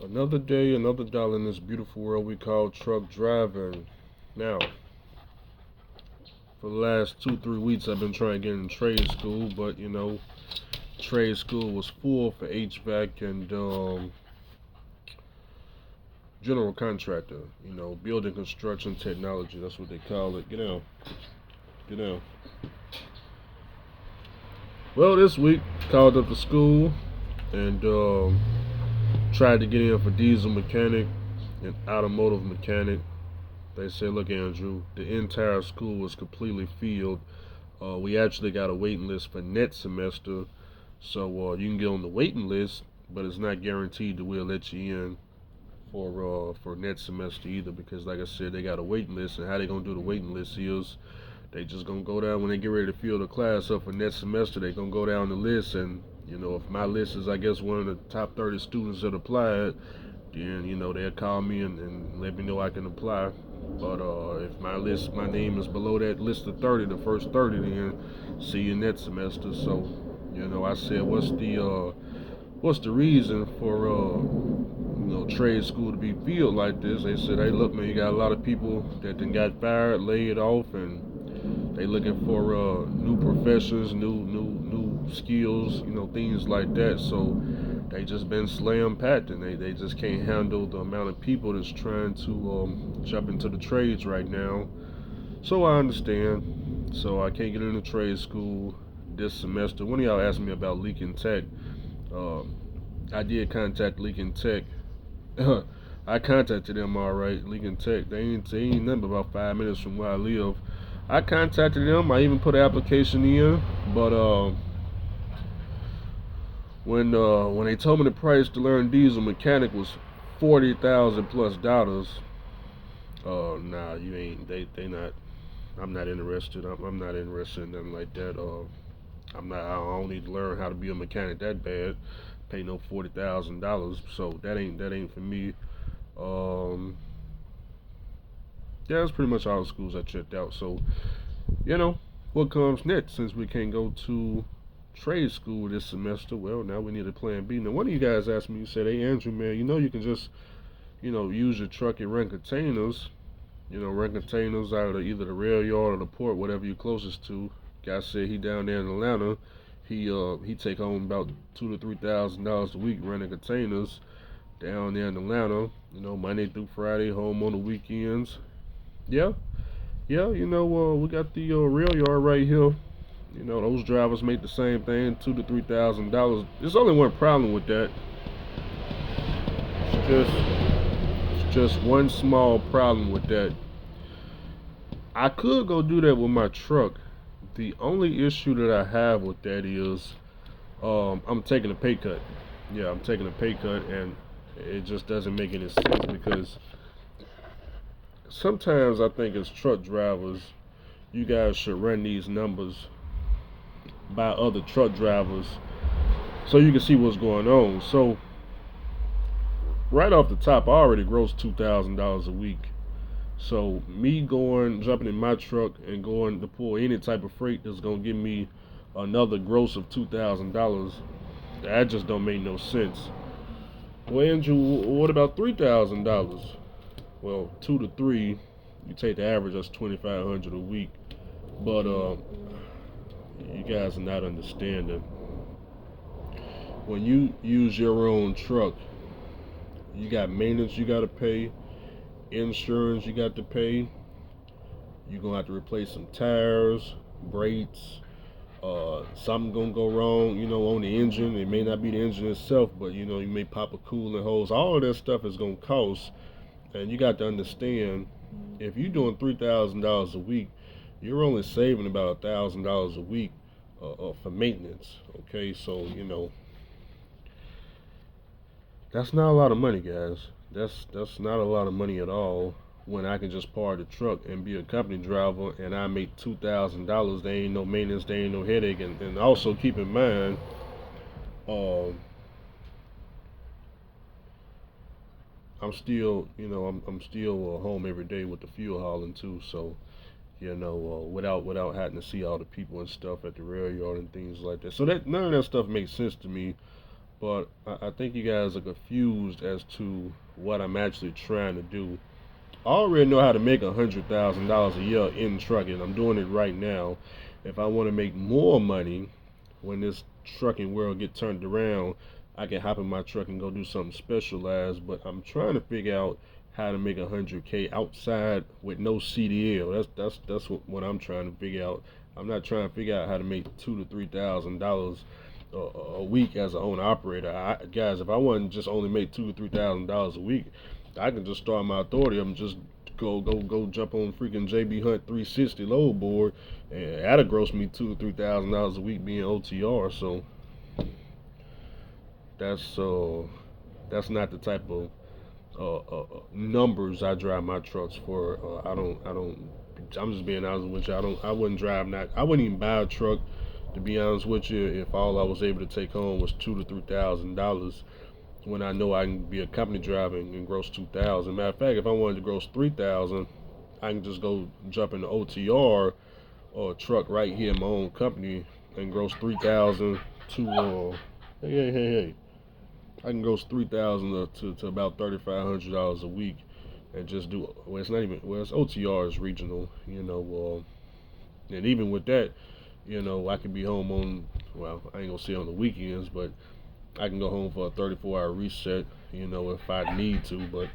Another day, another dollar in this beautiful world we call truck driving. Now, for the last 2, 3 weeks, I've been trying to get in trade school, but trade school was full for HVAC and general contractor. Building construction technology. That's what they call it. Get out. Well, this week called up the school and tried to get in for diesel mechanic and automotive mechanic. They said, look, Andrew, the entire school was completely filled. We actually got a waiting list for next semester, so you can get on the waiting list, but it's not guaranteed that we'll let you in for next semester either, because like I said, they got a waiting list, and how they gonna do the waiting list is they just gonna go down when they get ready to fill the class up for next semester. They gonna go down the list, and if my list is I guess one of the top 30 students that applied, then they'll call me and let me know I can apply. But if my name is below that list of 30, the first 30, then see you next semester. So, I said, what's the reason for trade school to be filled like this? They said, hey, look, man, you got a lot of people that then got fired, laid off, and they looking for new professions, new skills, things like that. So they just been slam packed, and they just can't handle the amount of people that's trying to jump into the trades right now. So I understand. So I can't get into trade school this semester. One of y'all asked me about Lincoln Tech. Um, I did contact Lincoln Tech. I contacted them all right. Lincoln Tech. They ain't nothing but about 5 minutes from where I live. I contacted them. I even put an application in, but when they told me the price to learn diesel mechanic was $40,000 plus. Nah, you ain't. They not. I'm not interested. I'm not interested in nothing like that. I'm not. I don't need to learn how to be a mechanic that bad. Pay no $40,000. So that ain't for me. Um, yeah, that's pretty much all the schools I checked out. So you know, what comes next since we can't go to trade school this semester? Well, now we need a plan B. Now, one of you guys asked me, you said, hey, Andrew, man, you can just, use your truck and rent containers. Rent containers out of either the rail yard or the port, whatever you're closest to. Guy said he down there in Atlanta. He take home about $2,000 to $3,000 a week renting containers down there in Atlanta. Monday through Friday, home on the weekends. Yeah, yeah. We got the rail yard right here. Those drivers make the same thing, $2,000 to $3,000. There's only one problem with that. It's just one small problem with that. I could go do that with my truck. The only issue that I have with that is I'm taking a pay cut. Yeah, I'm taking a pay cut, and it just doesn't make any sense because sometimes I think as truck drivers, you guys should run these numbers by other truck drivers so you can see what's going on. So right off the top, I already gross $2,000 a week. So me jumping in my truck and going to pull any type of freight that's gonna give me another gross of $2,000, that just don't make no sense. Well, Andrew, what about $3,000? Well, 2 to 3, you take the average, that's 2,500 a week. But you guys are not understanding. When you use your own truck, you got maintenance you got to pay, insurance you got to pay. You're gonna have to replace some tires, brakes. Something gonna go wrong, on the engine. It may not be the engine itself, but you may pop a coolant hose. All of that stuff is gonna cost, and you got to understand if you're doing $3,000 a week, you're only saving about $1,000 a week for maintenance. Okay, so that's not a lot of money, guys. That's not a lot of money at all. When I can just park the truck and be a company driver, and I make $2,000, there ain't no maintenance, there ain't no headache, and also keep in mind, um, I'm still home every day with the fuel hauling too. So without having to see all the people and stuff at the rail yard and things like that. So that none of that stuff makes sense to me. but I think you guys are confused as to what I'm actually trying to do. I already know how to make $100,000 a year in trucking. I'm doing it right now. If I want to make more money when this trucking world get turned around, I can hop in my truck and go do something specialized. But I'm trying to figure out how to make 100K outside with no CDL. That's what I'm trying to figure out. I'm not trying to figure out how to make $2,000 to $3,000 a week as an owner operator. Guys, if I want to just only make $2,000 to $3,000 a week, I can just start my authority. I'm just go jump on freaking JB Hunt 360 load board, and that'll gross me $2,000 to $3,000 a week being OTR. So that's uh that's not the type of numbers I drive my trucks for. I don't. I'm just being honest with you. I wouldn't drive not. I wouldn't even buy a truck, to be honest with you, if all I was able to take home was $2,000 to $3,000. When I know I can be a company driver and gross 2,000. Matter of fact, if I wanted to gross 3,000, I can just go jump in the OTR or a truck right here in my own company and gross 3,000 to hey. I can gross 3,000 to about $3,500 a week, and just do well. It's not even well. It's OTR is regional, and even with that, I could be home on well, I ain't gonna say on the weekends, but I can go home for a 34-hour reset, if I need to, but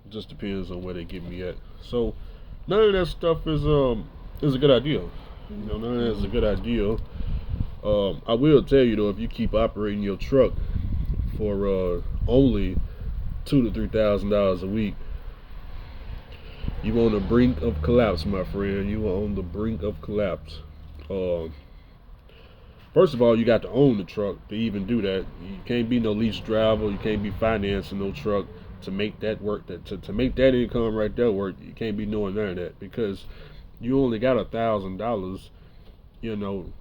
it just depends on where they get me at. So none of that stuff is a good idea. None of that is a good idea. I will tell you though, if you keep operating your truck for only $2,000 to $3,000 a week, you on the brink of collapse, my friend. You are on the brink of collapse. Uh, First of all, you got to own the truck to even do that. You can't be no lease driver. You can't be financing no truck to make that work. To make that income right there work, you can't be doing none of that because you only got $1,000, you know,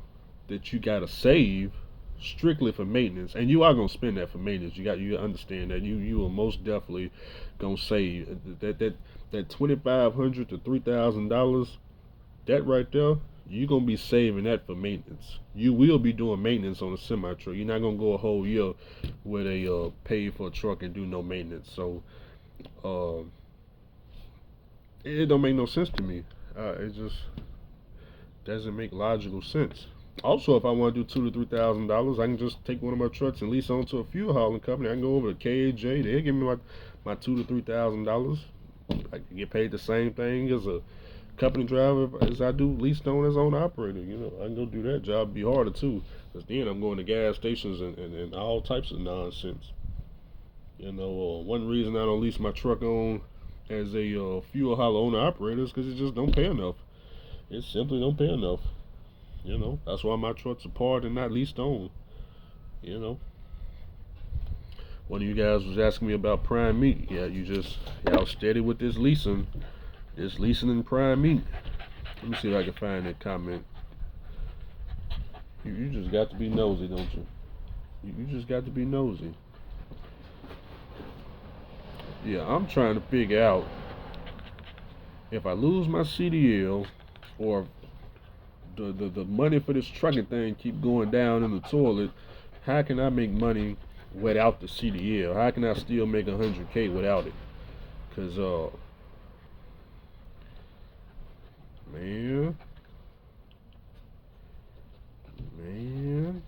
that you got to save strictly for maintenance, and you are gonna spend that for maintenance. You understand that you are most definitely gonna save that $2,500 to $3,000. That right there, you're gonna be saving that for maintenance. You will be doing maintenance on a semi truck. You're not gonna go a whole year with a pay for a truck and do no maintenance. So uh, it don't make no sense to me. It just doesn't make logical sense. Also, if I want to do $2,000 to $3,000, I can just take one of my trucks and lease onto a fuel hauling company. I can go over to KAJ. They'll give me my $2,000 to $3,000. I can get paid the same thing as a company driver as I do leased on as owner operator. I can go do that job. It'd be harder too, because then I'm going to gas stations and all types of nonsense. One reason I don't lease my truck on as a fuel hauler owner operator is because it just don't pay enough. It simply don't pay enough. That's why my trucks are parked and not leased on. You know, one of you guys was asking me about prime meat. Yeah, y'all steady with this leasing and prime meat. Let me see if I can find that comment. You just got to be nosy, don't you? You just got to be nosy. Yeah, I'm trying to figure out if I lose my CDL or the money for this trucking thing keep going down in the toilet, how can I make money without the CDL? How can I still make 100K without it? Cause man, man.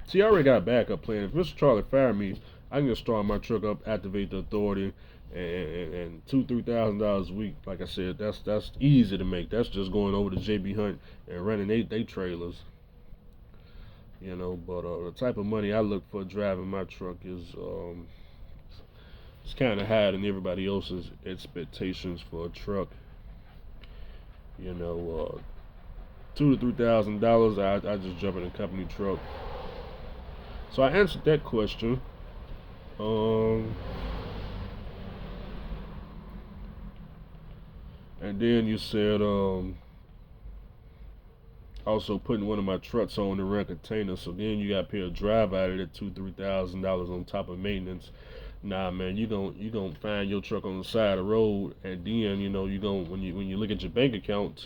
See, I already got a backup plan. If Mr. Charlie fire me, I can just start my truck up, activate the authority, and $2,000 to $3,000 a week. Like I said, that's easy to make. That's just going over to JB Hunt and running they trailers. But the type of money I look for driving my truck is it's kind of higher than everybody else's expectations for a truck. You know, $2,000 to $3,000, I just jump in a company truck. So I answered that question. Um, and then you said also putting one of my trucks on the rent container. So then you got to pay a drive out of that $2,000 to $3,000 on top of maintenance. Nah, man, you gonna find your truck on the side of the road, and then you gonna when you look at your bank account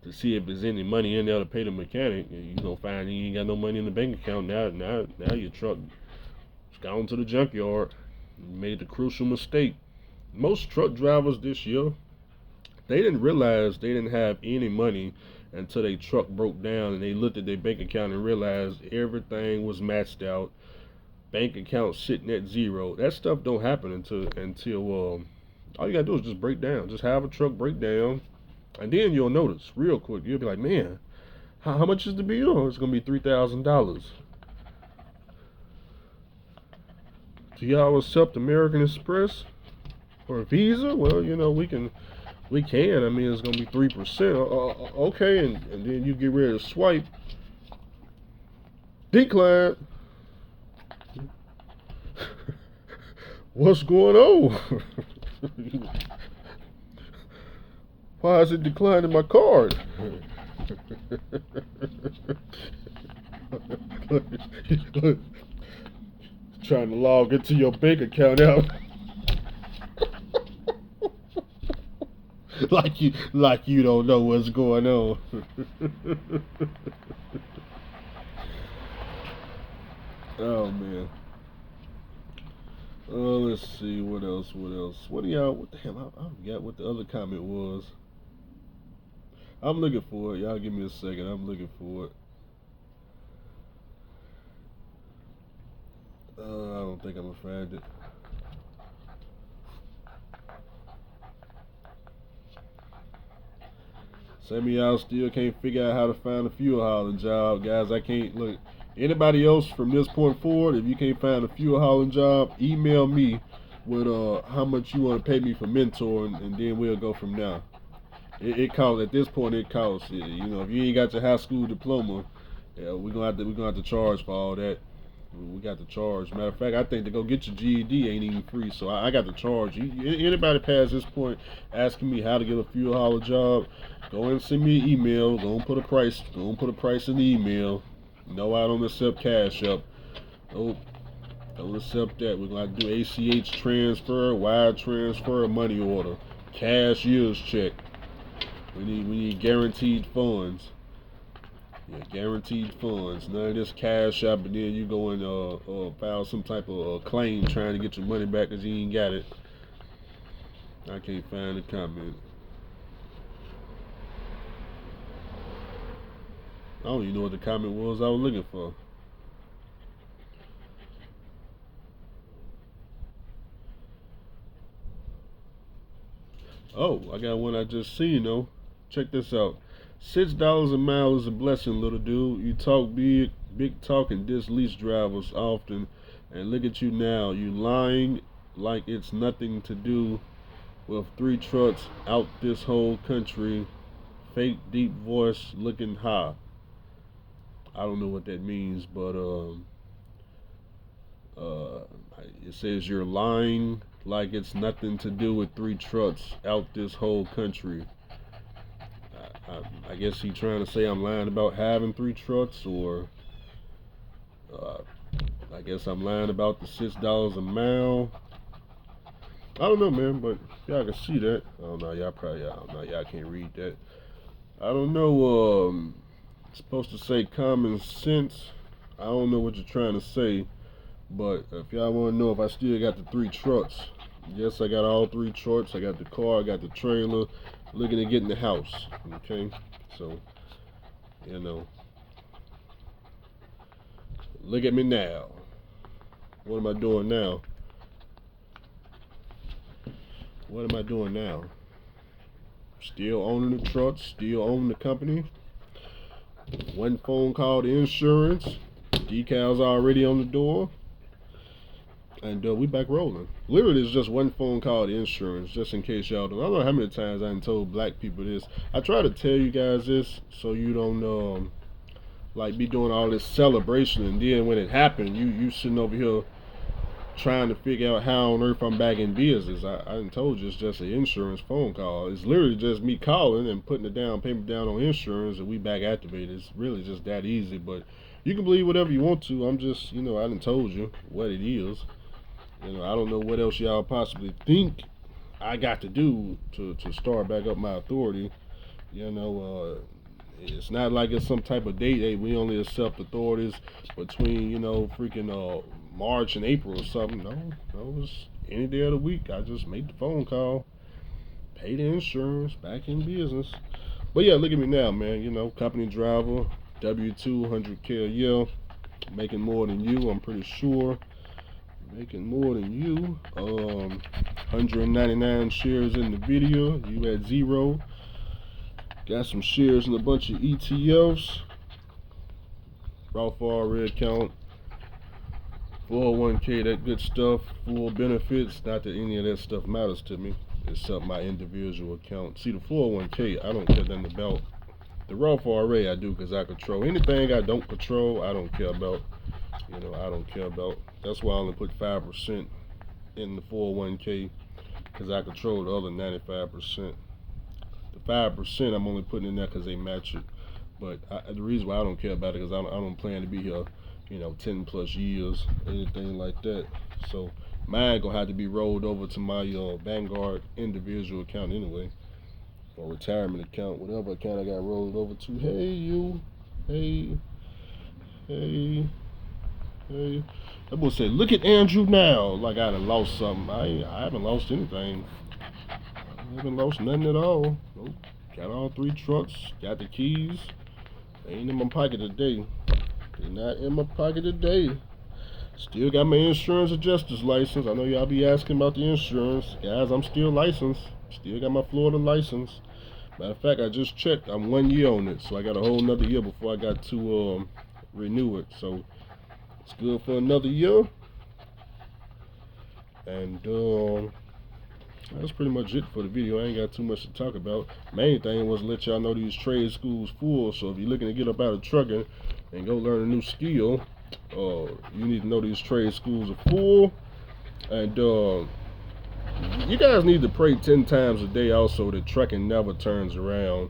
to see if there's any money in there to pay the mechanic. And you gonna find you ain't got no money in the bank account. Now your truck is gone to the junkyard. You made the crucial mistake. Most truck drivers this year, they didn't realize they didn't have any money until their truck broke down and they looked at their bank account and realized everything was maxed out. Bank account sitting at zero. That stuff don't happen until all you gotta do is just break down. Just have a truck break down, and then you'll notice real quick. You'll be like, man, how much is the bill? It's gonna be $3,000. Do y'all accept American Express or Visa? Well, we can. I mean, it's gonna be 3%. Okay, and then you get ready to swipe. Decline. What's going on? Why is it declining my card? Trying to log into your bank account out. like you don't know what's going on. Oh man. Let's see what else. What the hell? I forgot what the other comment was. I'm looking for it. Y'all give me a second. I'm looking for it. I don't think I'm gonna find it. Some of y'all still can't figure out how to find a fuel hauling job, guys. I can't look. Anybody else from this point forward, if you can't find a fuel hauling job, email me with how much you want to pay me for mentoring, and then we'll go from there. It costs at this point. It costs. If you ain't got your high school diploma, yeah, we're gonna have to charge for all that. We got to charge. Matter of fact, I think to go get your GED ain't even free, so I got to charge. Anybody past this point asking me how to get a fuel hauler job, go and send me an email. Go and put a price. Go and put a price in the email. No, I don't accept Cash App. Nope, don't accept that. We're gonna have to do ACH transfer, wire transfer, money order, cashier's check. We need guaranteed funds. Yeah, guaranteed funds. None of this Cash App, and then you go and file some type of claim trying to get your money back because you ain't got it. I can't find the comment. I don't even know what the comment was I was looking for. Oh, I got one I just seen though. Check this out. $6 a mile is a blessing, little dude. You talk big talk and diss lease drivers often, and look at you now. You lying like it's nothing to do with 3 trucks out this whole country. Fake deep voice looking high. I don't know what that means, but it says you're lying like it's nothing to do with 3 trucks out this whole country. I guess he's trying to say I'm lying about having 3 trucks, or I guess I'm lying about the $6 a mile. I don't know, man, but y'all can see that. I don't know, y'all can't read that. I don't know. It's supposed to say common sense. I don't know what you're trying to say, but if y'all want to know if I still got the 3 trucks, yes, I got all 3 trucks. I got the car, I got the trailer, looking at getting the house. Okay, so look at me now. What am I doing now? What am I doing now? Still owning the trucks, still owning the company. One phone call to insurance. Decals already on the door. And we back rolling. Literally, it's just one phone call to insurance, just in case y'all don't. I don't know how many times I done told black people this. I try to tell you guys this so you don't be doing all this celebration, and then when it happened, you sitting over here trying to figure out how on earth I'm back in business. I done told you it's just an insurance phone call. It's literally just me calling and putting the down payment down on insurance, and we back activated. It's really just that easy. But you can believe whatever you want to. I'm just, I done told you what it is. I don't know what else y'all possibly think I got to do to start back up my authority. You know, it's not like it's some type of date. Hey, we only accept authorities between freaking March and April or something. No, it's any day of the week. I just make the phone call, pay the insurance, back in business. But yeah, look at me now, man. Company driver, W-2, 100K a year, making more than you. I'm pretty sure making more than you. 199 shares in the video. You at zero. Got some shares in a bunch of ETFs. Roth IRA account. 401k, that good stuff. Full benefits. Not that any of that stuff matters to me, except my individual account. See, the 401k, I don't care nothing about. The Roth IRA, I do because I control. Anything I don't control, I don't care about. I don't care about. That's why I only put 5% in the 401k because I control the other 95%. The 5% I'm only putting in there because they match it. But the reason why I don't care about it is I don't plan to be here, 10 plus years, anything like that. So mine gonna have to be rolled over to my Vanguard individual account anyway, or retirement account, whatever account I got rolled over to. Hey you, hey, hey, hey. That boy said, "Look at Andrew now." Like I done lost something. I haven't lost anything. I haven't lost nothing at all. Nope. Got all 3 trucks. Got the keys. They ain't in my pocket today. They're not in my pocket today. Still got my insurance adjuster's license. I know y'all be asking about the insurance. Guys, I'm still licensed. Still got my Florida license. Matter of fact, I just checked. I'm 1 year on it. So I got a whole nother year before I got to renew it. So it's good for another year. And that's pretty much it for the video. I ain't got too much to talk about. Main thing was to let y'all know these trade schools full. So if you're looking to get up out of trucking and go learn a new skill, you need to know these trade schools are full. And you guys need to pray 10 times a day also that trucking never turns around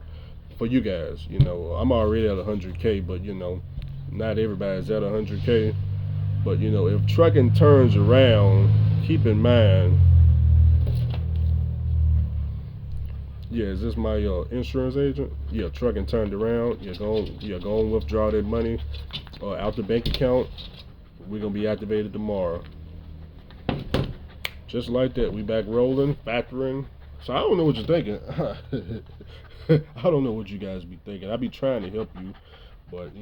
for you guys. I'm already at 100K, but not everybody's at 100K. But if trucking turns around, keep in mind. Yeah, is this my insurance agent? Yeah, trucking turned around. You're going to withdraw that money out the bank account. We're going to be activated tomorrow. Just like that, we back rolling, factoring. So I don't know what you're thinking. I don't know what you guys be thinking. I be trying to help you, but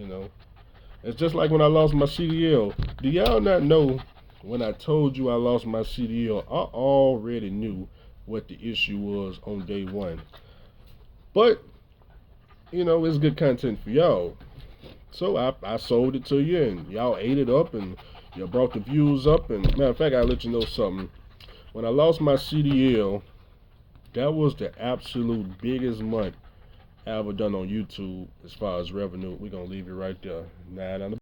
it's just like when I lost my CDL. Do y'all not know when I told you I lost my CDL, I already knew what the issue was on day 1. But it's good content for y'all. So I sold it to you, and y'all ate it up, and you brought the views up. And matter of fact, I'll let you know something. When I lost my CDL, that was the absolute biggest month I ever done on YouTube as far as revenue. We're gonna leave it right there. 9 on the